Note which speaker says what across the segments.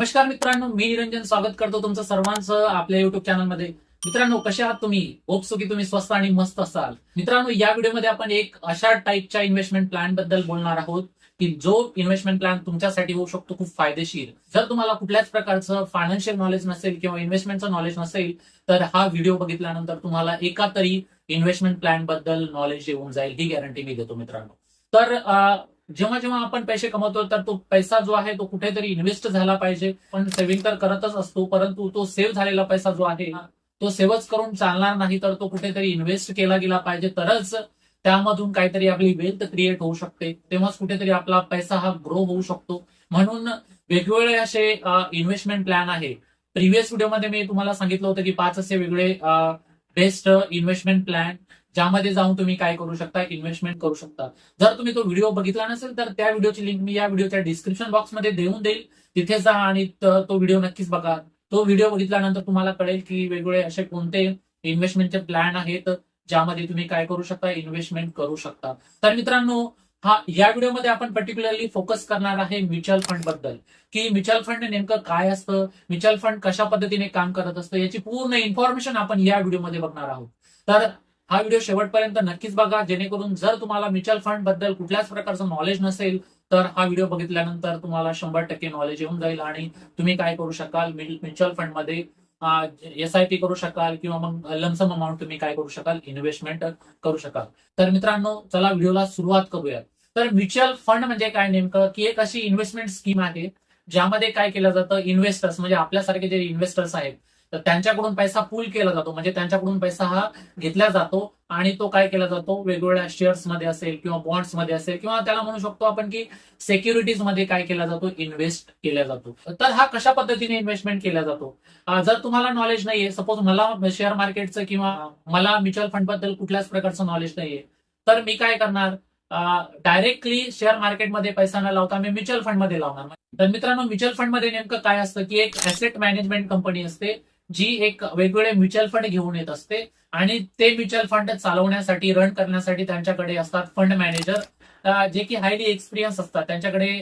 Speaker 1: नमस्कार मित्रांनो, मी निरंजन स्वागत करतो तुमचं सर्वांचं आपल्या युट्यूब चॅनलमध्ये. मित्रांनो, कसे आहात तुम्ही? होप सो की तुम्ही स्वस्त आणि मस्त असाल. मित्रांनो, या व्हिडिओमध्ये आपण एक अशा टाईपच्या इन्व्हेस्टमेंट प्लॅन बद्दल बोलणार आहोत की जो इन्व्हेस्टमेंट प्लॅन तुमच्यासाठी होऊ शकतो खूप फायदेशीर. जर तुम्हाला कुठल्याच प्रकारचं फायनान्शियल नॉलेज नसेल किंवा इन्व्हेस्टमेंटचं नॉलेज नसेल तर हा व्हिडिओ बघितल्यानंतर तुम्हाला एका तरी इन्व्हेस्टमेंट प्लॅन बद्दल नॉलेज येऊन जाईल, ही गॅरंटी मी देतो मित्रांनो. तर जेव्हा जेव्हा आपण पैसे कमवतो तर तो पैसा जो आहे तो कुठेतरी इन्व्हेस्ट झाला पाहिजे. पण सेव्हिंग तर करतच असतो, परंतु तो सेव्ह झालेला पैसा जो आहे तो सेव्हच करून चालणार नाही, तर तो कुठेतरी इन्व्हेस्ट केला गेला पाहिजे. तरच त्यामधून काहीतरी आपली वेल्थ क्रिएट होऊ शकते, तेव्हाच कुठेतरी आपला पैसा हा ग्रो होऊ शकतो. म्हणून वेगवेगळे असे इन्व्हेस्टमेंट प्लॅन आहे. प्रिव्हियस व्हिडिओमध्ये मी तुम्हाला सांगितलं होतं की 5 असे वेगळे बेस्ट इन्व्हेस्टमेंट प्लॅन ज्यामध्ये जाऊन तुम्ही काय करू शकता, इन्व्हेस्टमेंट करू शकता. जर तुम्ही तो व्हिडिओ बघितला नसेल तर त्या व्हिडिओची लिंक मी या व्हिडिओच्या डिस्क्रिप्शन बॉक्समध्ये देऊन देईल. तिथे जा आणि तो व्हिडिओ नक्कीच बघा. तो व्हिडिओ बघितल्यानंतर तुम्हाला कळेल की वेगवेगळे असे कोणते इन्व्हेस्टमेंटचे प्लॅन आहेत ज्यामध्ये तुम्ही काय करू शकता, इन्व्हेस्टमेंट करू शकता. तर मित्रांनो, या व्हिडिओमध्ये आपण पर्टिक्युलरली फोकस करणार आहे म्युच्युअल फंड बद्दल, की म्युच्युअल फंड नेमकं काय असतं, म्युच्युअल फंड कशा पद्धतीने काम करत असतं, याची पूर्ण इन्फॉर्मेशन आपण या व्हिडिओमध्ये बघणार आहोत. तर हा व्हिडिओ शेवटपर्यंत नक्कीच बघा, जेणेकरून जर तुम्हाला म्युच्युअल फंड बद्दल कुठल्याच प्रकारचं नॉलेज नसेल तर हा व्हिडिओ बघितल्यानंतर तुम्हाला 100% नॉलेज येऊन जाईल आणि तुम्ही काय करू शकाल, म्युच्युअल फंड मध्ये SIP करू शकाल किंवा मग लमसम अमाऊंट तुम्ही काय करू शकाल, इन्व्हेस्टमेंट करू शकाल. तर मित्रांनो, चला व्हिडिओला सुरुवात करूया. तर म्युच्युअल फंड म्हणजे काय नेमकं, की एक अशी इन्व्हेस्टमेंट स्कीम आहे ज्यामध्ये काय केलं जातं, इन्व्हेस्टर्स म्हणजे आपल्यासारखे जे इन्व्हेस्टर्स आहेत तर त्यांच्याकडून पैसा पूल केला जातो, म्हणजे त्यांच्याकडून पैसा हा घेतला जातो आणि तो काय केला जातो, वेगवेगळ्या शेअर्स मध्ये असेल किंवा बॉन्ड्स मध्ये असेल किंवा त्याला म्हणू शकतो आपण की सिक्युरिटीज मध्ये काय केला जातो, इन्व्हेस्ट केला जातो. तर हा कशा पद्धतीने इन्व्हेस्टमेंट केला जातो. जर तुम्हाला नॉलेज नाहीये, सपोज मला शेअर मार्केटचं किंवा मला म्युच्युअल फंड बद्दल कुठल्याच प्रकारचं नॉलेज नाहीये, तर मी काय करणार, डायरेक्टली शेअर मार्केटमध्ये पैसा न लावता मी म्युच्युअल फंड मध्ये लावणार. तर मित्रांनो, म्युच्युअल फंड मध्ये नेमकं काय असतं, की एक ऍसेट मॅनेजमेंट कंपनी असते जी एक वेगवेगळे म्युच्युअल फंड घेऊन येत असते आणि ते म्युच्युअल फंड चालवण्यासाठी, रन करण्यासाठी त्यांच्याकडे असतात फंड मॅनेजर, जे की हायली एक्सपिरियन्स असतात. त्यांच्याकडे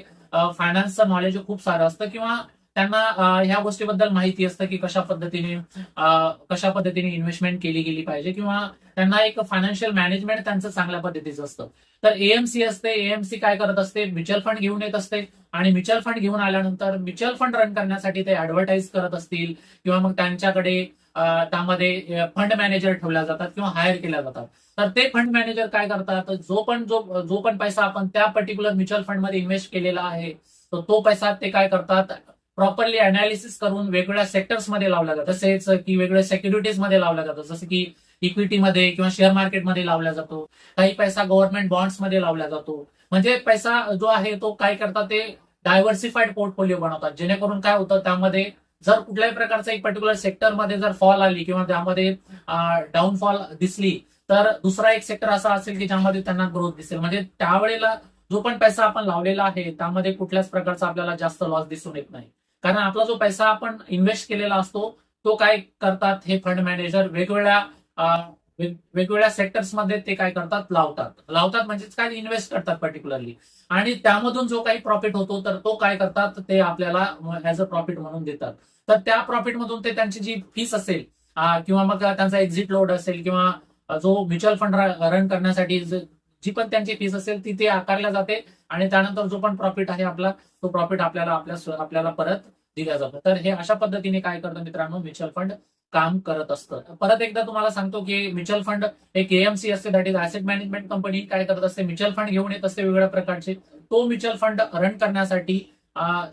Speaker 1: फायनान्सचं नॉलेज खूप सारं असतं किंवा त्यांना ह्या गोष्टीबद्दल माहिती असतं की कशा पद्धतीने इन्व्हेस्टमेंट केली गेली पाहिजे किंवा त्यांना एक फायनान्शियल मॅनेजमेंट त्यांचं चांगल्या पद्धतीचं असतं. तर एएमसी असते, एएमसी काय करत असते, म्युच्युअल फंड घेऊन येत असते आणि म्युच्युअल फंड घेऊन आल्यानंतर म्युच्युअल फंड रन करण्यासाठी ते ऍडव्हर्टाईज करत असतील किंवा मग त्यांच्याकडे त्यामध्ये फंड मॅनेजर ठेवल्या जातात किंवा हायर केल्या जातात. तर ते फंड मॅनेजर काय करतात, जो पण पैसा आपण त्या पर्टिक्युलर म्युच्युअल फंड मध्ये इन्व्हेस्ट केलेला आहे तो पैसा ते काय करतात, प्रॉपरली अनालिसिस करून वेगवेगळ्या सेक्टर्स मध्ये लावला जातं. तसेच की वेगवेगळ्या सेक्युरिटीज मध्ये लावल्या जातं, जसं की इक्विटीमध्ये किंवा शेअर मार्केटमध्ये लावला जातो. काही पैसा गव्हर्नमेंट बॉन्ड्स मध्ये लावला जातो. म्हणजे पैसा जो आहे तो काय करतात, ते डायव्हर्सिफाईड पोर्टफोलिओ बनवतात, जेणेकरून काय होतं, त्यामध्ये जर कुठल्याही प्रकारचं एक पर्टिक्युलर सेक्टरमध्ये जर फॉल आली किंवा त्यामध्ये डाऊनफॉल दिसली तर दुसरा एक सेक्टर असा असेल की ज्यामध्ये त्यांना ग्रोथ दिसेल. म्हणजे त्यावेळेला जो पण पैसा आपण लावलेला आहे त्यामध्ये कुठल्याच प्रकारचा आपल्याला जास्त लॉस दिसून येत नाही, कारण आपला जो पैसा आपण इन्व्हेस्ट केलेला असतो तो काय करतात, हे फंड मॅनेजर वेगवेगळ्या सेक्टर्समध्ये ते काय करतात, लावतात म्हणजेच काय, इन्व्हेस्ट करतात पर्टिक्युलरली. आणि त्यामधून जो काही प्रॉफिट होतो तर तो काय करतात, ते आपल्याला ऍज अ प्रॉफिट म्हणून देतात. तर त्या प्रॉफिटमधून ते त्यांची जी फीस असेल किंवा मग त्यांचा एक्झिट लोड असेल किंवा जो म्युच्युअल फंड रन करण्यासाठी जी पण त्यांची फीस असेल ती ते आकारल्या जाते आणि त्यानंतर जो पण प्रॉफिट आहे आपला, तो प्रॉफिट आपल्याला परत दिला जातो. तर हे अशा पद्धतीने काय करतं मित्रांनो, म्युच्युअल फंड काम करत असतं. परत एकदा तुम्हाला सांगतो की म्युच्युअल फंड एक एएमसी असते, that is asset management company, काय करत असते, म्युच्युअल फंड घेऊन येत असते वेगवेगळ्या प्रकारचे. तो म्युच्युअल फंड रन करण्यासाठी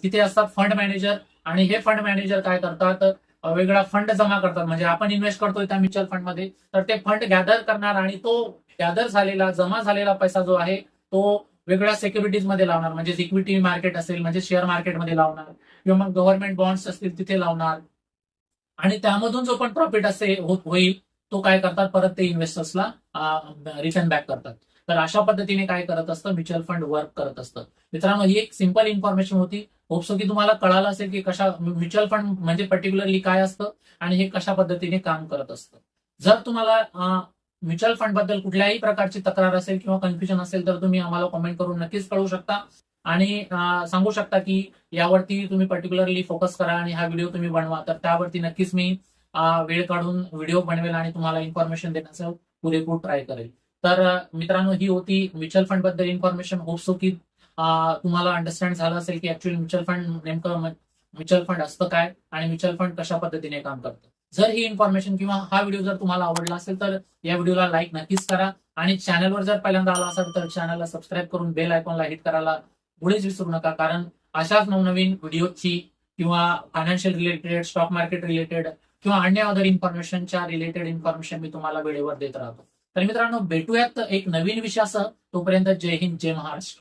Speaker 1: तिथे असतात फंड मॅनेजर आणि हे फंड मॅनेजर काय करतात, वेगळा फंड जमा करतात. म्हणजे आपण इन्व्हेस्ट करतोय त्या म्युच्युअल फंडमध्ये, तर ते फंड गॅदर करणार आणि तो गॅदर झालेला, जमा झालेला पैसा जो आहे तो वेगळ्या सिक्युरिटीज मध्ये लावणार. म्हणजे इक्विटी मार्केट असेल म्हणजे शेअर मार्केटमध्ये लावणार किंवा मग गव्हर्नमेंट बॉन्ड्स असतील तिथे लावणार आणि त्यामधून जो पण प्रॉफिट होईल तो काय करतात, परत ते इन्व्हेस्टर्सला रिटर्न बॅक करतात. तर अशा पद्धतीने काय करत असतं, म्युच्युअल फंड वर्क करत असतं. मित्रांनो, ही एक सिंपल इन्फॉर्मेशन होती. होपसो की तुम्हाला कळालं असेल की म्युच्युअल फंड म्हणजे पर्टिक्युलरली काय असतं आणि हे कशा पद्धतीने काम करत असतं. जर तुम्हाला म्युच्युअल फंड बद्दल कुठल्याही प्रकारची तक्रार असेल किंवा कन्फ्युजन असेल तर तुम्ही आम्हाला कॉमेंट करून नक्कीच कळवू शकता. आणि सांगू शकता की यावरती तुम्ही पर्टिक्युलरली फोकस करा आणि हा व्हिडिओ तुम्ही बनवा. तर त्यावरती नक्कीच मी वेळ काढून व्हिडिओ बनवेल आणि तुम्हाला इन्फॉर्मेशन देण्याचा पुरेपूर ट्राय करेल. तर मित्रांनो, ही होती म्युच्युअल फंड बद्दल इन्फॉर्मेशन. होप सो की तुम्हाला अंडरस्टँड झालं असेल की ऍक्च्युअली म्युच्युअल फंड नेमकं म्युच्युअल फंड असतं काय आणि म्युच्युअल फंड कशा पद्धतीने काम करतं. जर ही इन्फॉर्मेशन किंवा हा व्हिडिओ जर तुम्हाला आवडला असेल तर या व्हिडिओला लाईक नक्कीच करा आणि चॅनलवर जर पहिल्यांदा आला असेल तर चॅनलला सबस्क्राईब करून बेल आयकॉनला हिट करायला पुढेच विसरू नका, कारण अशाच नवनवीन व्हिडिओची किंवा financial related, stock market related किंवा अन्य अदर इन्फॉर्मेशनच्या रिलेटेड इन्फॉर्मेशन मी तुम्हाला वेळेवर देत राहतो. तर मित्रांनो, भेटूयात एक नवीन विषयासह. तोपर्यंत जय हिंद, जय महाराष्ट्र.